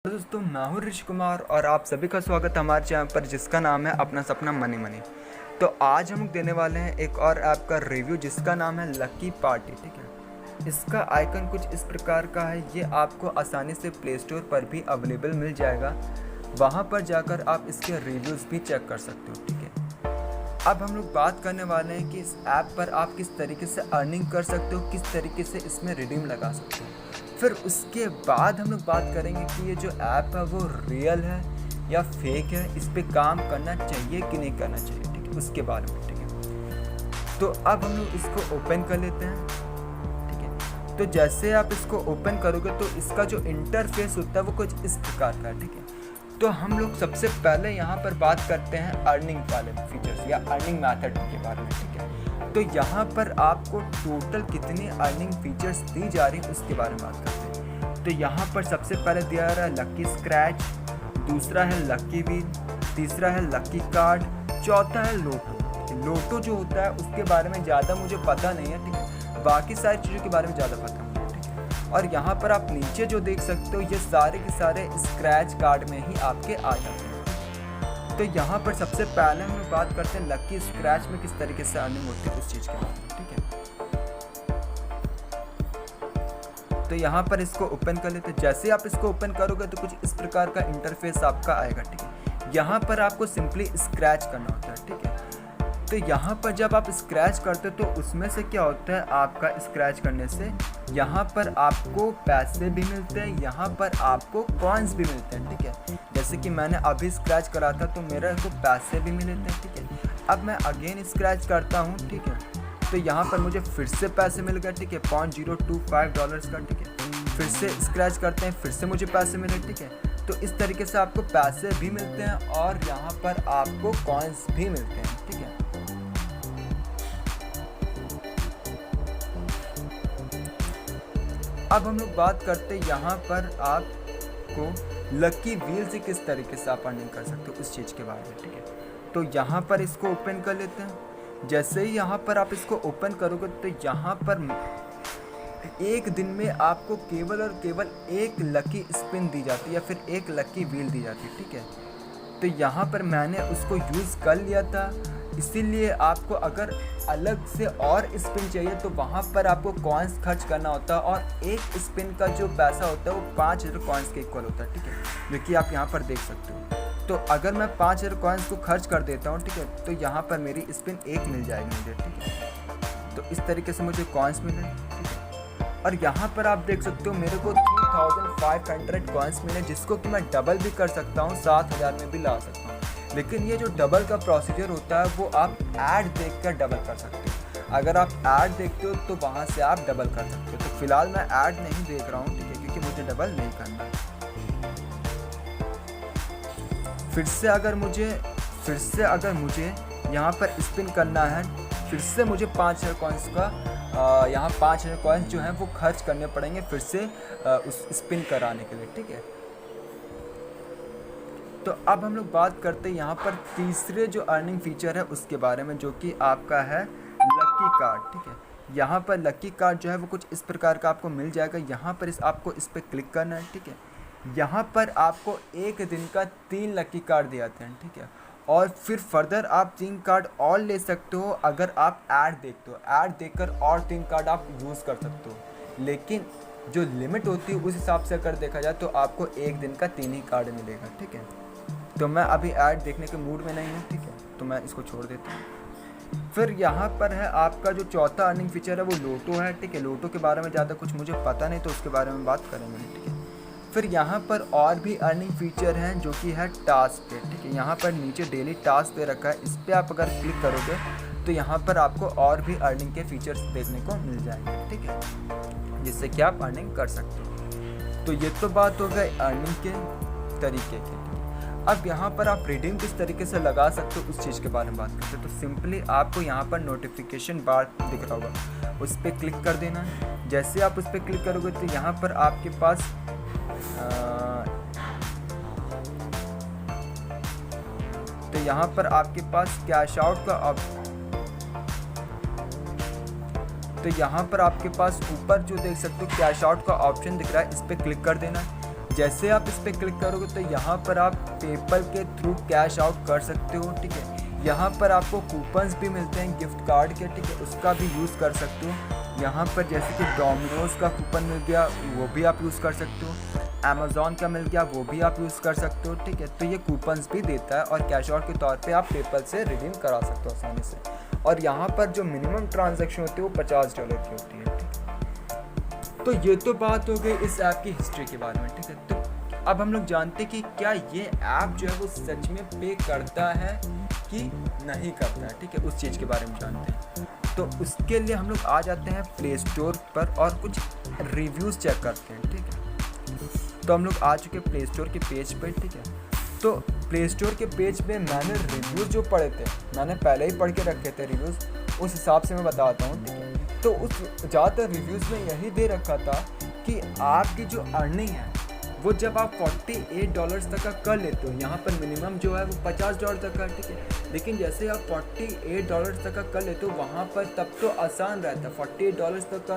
तो दोस्तों मैं हूँ ऋषि कुमार और आप सभी का स्वागत है हमारे चैनल पर जिसका नाम है अपना सपना मनी मनी। तो आज हम लोग देने वाले हैं एक और ऐप का रिव्यू जिसका नाम है लकी पार्टी। ठीक है, इसका आइकन कुछ इस प्रकार का है। ये आपको आसानी से प्ले स्टोर पर भी अवेलेबल मिल जाएगा। वहाँ पर जाकर आप इसके रिव्यूज़ भी चेक कर सकते हो। ठीक है, अब हम लोग बात करने वाले हैं कि इस ऐप पर आप किस तरीके से अर्निंग कर सकते हो, किस तरीके से इसमें रिडीम लगा सकते हो। फिर उसके बाद हम लोग बात करेंगे कि ये जो ऐप है वो रियल है या फेक है, इस पे काम करना चाहिए कि नहीं करना चाहिए। ठीक है, उसके बारे में। ठीक है, तो अब हम लोग इसको ओपन कर लेते हैं। ठीक है, तो जैसे आप इसको ओपन करोगे तो इसका जो इंटरफेस होता है वो कुछ इस प्रकार का है। ठीक है, तो हम लोग सबसे पहले यहाँ पर बात करते हैं अर्निंग वाले फीचर्स या अर्निंग मेथड के बारे में। ठीक है, तो यहाँ पर आपको टोटल कितनी अर्निंग फीचर्स दी जा रही है उसके बारे में बात करते हैं। तो यहाँ पर सबसे पहले दिया जा रहा है लकी स्क्रैच, दूसरा है लकी व्हील, तीसरा है लकी कार्ड, चौथा है लोटो। लोटो जो होता है उसके बारे में ज़्यादा मुझे पता नहीं है। ठीक है, बाकी सारी चीज़ों के बारे में ज़्यादा पता है। ठीक है, और यहाँ पर आप नीचे जो देख सकते हो ये सारे के सारे स्क्रैच कार्ड में ही आपके आ जाते हैं। तो यहाँ पर सबसे पहले हम लोग बात करते हैं लकी स्क्रैच में किस तरीके से अर्निंग होती है उस चीज़ के बारे में। ठीक है, तो यहाँ पर इसको ओपन कर लेते हैं। जैसे आप इसको ओपन करोगे तो कुछ इस प्रकार का इंटरफेस आपका आएगा। ठीक है, यहाँ पर आपको सिंपली स्क्रैच करना होता है। ठीक है, तो यहाँ पर जब आप स्क्रैच करते हो तो उसमें से क्या होता है, आपका स्क्रैच करने से यहाँ पर आपको पैसे भी मिलते हैं, यहाँ पर आपको कॉइन्स भी मिलते हैं। ठीक है, जैसे कि मैंने अभी स्क्रैच करा था तो मेरे को पैसे भी मिले थे। ठीक है, अब मैं अगेन स्क्रैच करता हूँ। ठीक है, तो यहाँ पर मुझे फिर से पैसे मिल गए। ठीक है, $0.025 का। ठीक है, फिर से स्क्रैच करते हैं, फिर से मुझे पैसे मिले। ठीक है, तो इस तरीके से आपको पैसे भी मिलते हैं और यहाँ पर आपको कॉइन्स भी मिलते हैं। ठीक है, अब हम लोग बात करते हैं यहाँ पर आपको लकी व्हील से किस तरीके से आप अर्निंग कर सकते हो उस चीज़ के बारे में। ठीक है, तो यहाँ पर इसको ओपन कर लेते हैं। जैसे ही यहाँ पर आप इसको ओपन करोगे तो यहाँ पर एक दिन में आपको केवल और केवल एक लकी स्पिन दी जाती है या फिर एक लकी व्हील दी जाती है। ठीक है, तो यहाँ पर मैंने उसको यूज़ कर लिया था, इसीलिए आपको अगर अलग से और स्पिन चाहिए तो वहाँ पर आपको कॉइन्स खर्च करना होता है और एक स्पिन का जो पैसा होता है वो 5000 कॉइन्स के इक्वल होता है। ठीक है, जो कि आप यहाँ पर देख सकते हो। तो अगर मैं 5000 कॉइन्स को खर्च कर देता हूँ, ठीक है, तो यहाँ पर मेरी स्पिन एक मिल जाएगी मुझे। ठीक है, तो इस तरीके से मुझे कॉइन्स मिले। ठीक है, और यहाँ पर आप देख सकते हो मेरे को 3500 कॉइन्स मिले, जिसको कि मैं डबल भी कर सकता हूँ, 7000 में भी ला सकता हूँ। लेकिन ये जो डबल का प्रोसीजर होता है वो आप ऐड देखकर डबल कर सकते हो। अगर आप ऐड देखते हो तो वहाँ से आप डबल कर सकते हो। तो फिलहाल मैं ऐड नहीं देख रहा हूँ। ठीक है, क्योंकि मुझे डबल नहीं करना है। फिर से अगर मुझे यहाँ पर स्पिन करना है, फिर से मुझे 5000 कॉइन्स का यहाँ 5000 कॉइन्स जो हैं वो खर्च करने पड़ेंगे फिर से उस स्पिन कराने के लिए। ठीक है, तो अब हम लोग बात करते हैं यहाँ पर तीसरे जो अर्निंग फीचर है उसके बारे में, जो कि आपका है लकी कार्ड। ठीक है, यहाँ पर लकी कार्ड जो है वो कुछ इस प्रकार का आपको मिल जाएगा। यहाँ पर आपको इस पर क्लिक करना है। ठीक है, यहाँ पर आपको एक दिन का 3 लकी कार्ड दिए जाते हैं। ठीक है, और फिर फर्दर आप 3 कार्ड और ले सकते हो अगर आप ऐड देखते हो। ऐड देखकर और 3 कार्ड आप यूज़ कर सकते हो, लेकिन जो लिमिट होती है उस हिसाब से अगर देखा जाए तो आपको एक दिन का 3 ही कार्ड मिलेगा। ठीक है, तो मैं अभी ऐड देखने के मूड में नहीं हूँ। ठीक है, तो मैं इसको छोड़ देता हूँ। फिर यहाँ पर है आपका जो चौथा अर्निंग फीचर है वो लोटो है। ठीक है, लोटो के बारे में ज़्यादा कुछ मुझे पता नहीं तो उसके बारे में बात करेंगे। ठीक है, फिर यहाँ पर और भी अर्निंग फीचर हैं जो कि है टास्क पे। ठीक है, यहाँ पर नीचे डेली टास्क दे रखा है, इस पर आप अगर क्लिक करोगे तो यहाँ पर आपको और भी अर्निंग के फीचर्स देखने को मिल जाएंगे। ठीक है, जिससे कि आप अर्निंग कर सकते हो। तो ये तो बात हो गई अर्निंग के तरीके की। अब यहाँ पर आप रिडीम किस तरीके से लगा सकते हो उस चीज़ के बारे में बात करते हैं। तो सिंपली आपको यहाँ पर नोटिफिकेशन बार दिख रहा होगा, उस पर क्लिक कर देना है। जैसे आप उस पर क्लिक करोगे तो यहाँ पर आपके पास कैश आउट का तो यहाँ पर आपके पास ऊपर जो देख सकते हो कैश आउट का ऑप्शन दिख रहा है, इस पर क्लिक कर देना है। जैसे आप इस पर क्लिक करोगे तो यहाँ पर आप पेपल के थ्रू कैश आउट कर सकते हो, ठीक है। यहाँ पर आपको कूपन्स भी मिलते हैं गिफ्ट कार्ड के, ठीक है, उसका भी यूज़ कर सकते हो। यहाँ पर जैसे कि डोमिनोज़ का कूपन मिल गया, वो भी आप यूज़ कर सकते हो। अमेज़ॉन का मिल गया, वो भी आप यूज़ कर सकते हो, ठीक है। तो ये कूपन्स भी देता है और कैश आउट के तौर पे आप पेपल से रिडीम करा सकते हो आसानी से। और यहाँ पर जो मिनिमम ट्रांजैक्शन होती है वो $50 की होती है, ठीक है। तो ये तो बात हो गई इस ऐप की हिस्ट्री के बारे में, ठीक है। तो अब हम लोग जानते हैं कि क्या ये ऐप जो है वो सच में पे करता है कि नहीं करता है, ठीक है, उस चीज़ के बारे में जानते हैं। तो उसके लिए हम लोग आ जाते हैं प्ले स्टोर पर और कुछ रिव्यूज़ चेक करते हैं, ठीक है। तो हम लोग आ चुके प्ले स्टोर के पेज पर, ठीक है। तो प्ले स्टोर के पेज पे मैंने रिव्यूज़ जो पढ़े थे, मैंने पहले ही पढ़ के रखे थे रिव्यूज़, उस हिसाब से मैं बताता हूँ, ठीक है। तो उस ज़्यादातर रिव्यूज़ में यही दे रखा था कि आपकी जो अर्निंग है वो जब आप $48 तक का कर लेते हो, यहाँ पर मिनिमम जो है वो $50 तक का, ठीक है। लेकिन जैसे आप $48 तक का कर लेते हो वहाँ पर तब तो आसान रहता है, $48 तक का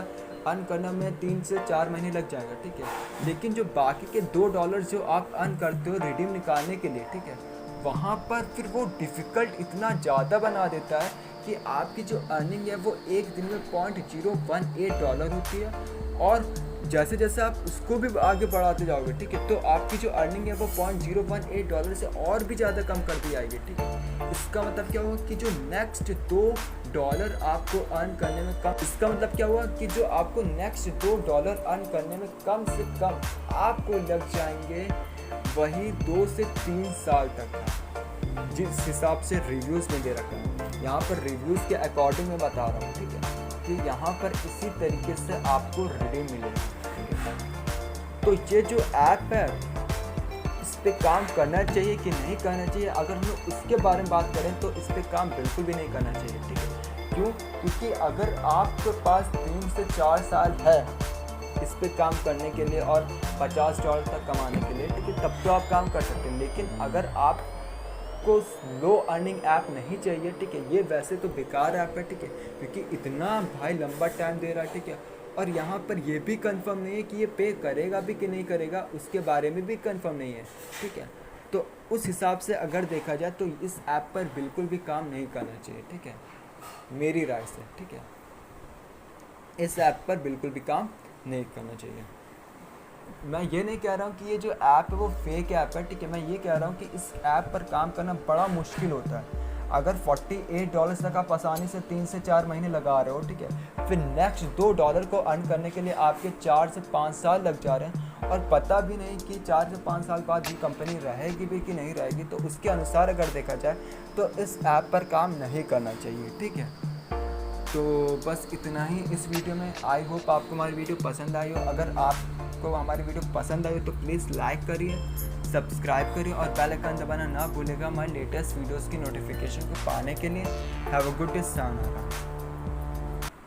अर्न करने में 3 से 4 महीने लग जाएगा, ठीक है। लेकिन जो बाकी के $2 जो आप अर्न करते हो रिडीम निकालने के लिए, ठीक है, वहाँ पर फिर वो डिफ़िकल्ट इतना ज़्यादा बना देता है कि आपकी जो अर्निंग है वो एक दिन में $0.018 होती है। और जैसे जैसे आप उसको भी आगे बढ़ाते जाओगे, ठीक है, तो आपकी जो अर्निंग है वो $0.018 से और भी ज़्यादा कम कर दी जाएगी, ठीक है। इसका मतलब क्या हुआ कि जो नेक्स्ट $2 आपको अर्न करने में कम, इसका मतलब क्या हुआ कि जो आपको नेक्स्ट $2 अर्न करने में कम से कम आपको लग जाएंगे वही 2 से 3 साल तक का, जिस हिसाब से रिव्यूज़ में दे रखा है। यहाँ पर रिव्यूज़ के अकॉर्डिंग मैं बता रहा हूँ, ठीक है, कि यहाँ पर इसी तरीके से आपको रिडीम मिलेगा, ठीक है। तो ये जो ऐप है इस पे काम करना चाहिए कि नहीं करना चाहिए, अगर हम लोग उसके बारे में बात करें तो इस पे काम बिल्कुल भी नहीं करना चाहिए, ठीक है। क्यों? क्योंकि अगर आपके पास 3 से 4 साल है इस पे काम करने के लिए और $50 तक कमाने के लिए, ठीक है, तब तो आप काम कर सकते हैं। लेकिन अगर आपको लो अर्निंग ऐप नहीं चाहिए, ठीक है, ये वैसे तो बेकार ऐप है, ठीक है, क्योंकि इतना भाई लंबा टाइम दे रहा है, ठीक है। और यहाँ पर ये भी कंफर्म नहीं है कि ये पे करेगा भी कि नहीं करेगा, उसके बारे में भी कंफर्म नहीं है, ठीक है। तो उस हिसाब से अगर देखा जाए तो इस ऐप पर बिल्कुल भी काम नहीं करना चाहिए, ठीक है, मेरी राय से, ठीक है। इस ऐप पर बिल्कुल भी काम नहीं करना चाहिए। मैं ये नहीं कह रहा हूँ कि ये जो ऐप है वो फेक ऐप है, ठीक है। मैं ये कह रहा हूँ कि इस ऐप पर काम करना बड़ा मुश्किल होता है। अगर $48 तक आप आसानी से 3 से 4 महीने लगा रहे हो, ठीक है, फिर नेक्स्ट $2 को अर्न करने के लिए आपके 4 से 5 साल लग जा रहे हैं और पता भी नहीं कि 4 से 5 साल बाद ये कंपनी रहेगी भी कि नहीं रहेगी, तो उसके अनुसार अगर देखा जाए तो इस ऐप पर काम नहीं करना चाहिए, ठीक है। तो बस इतना ही इस वीडियो में। आई होप आपको हमारी वीडियो पसंद आई हो। अगर आपको हमारी वीडियो पसंद आई हो तो प्लीज़ लाइक करिए, सब्सक्राइब करिए और बेल आइकन दबाना ना भूलेगा हमारे लेटेस्ट वीडियोस की नोटिफिकेशन को पाने के लिए। Have a good day.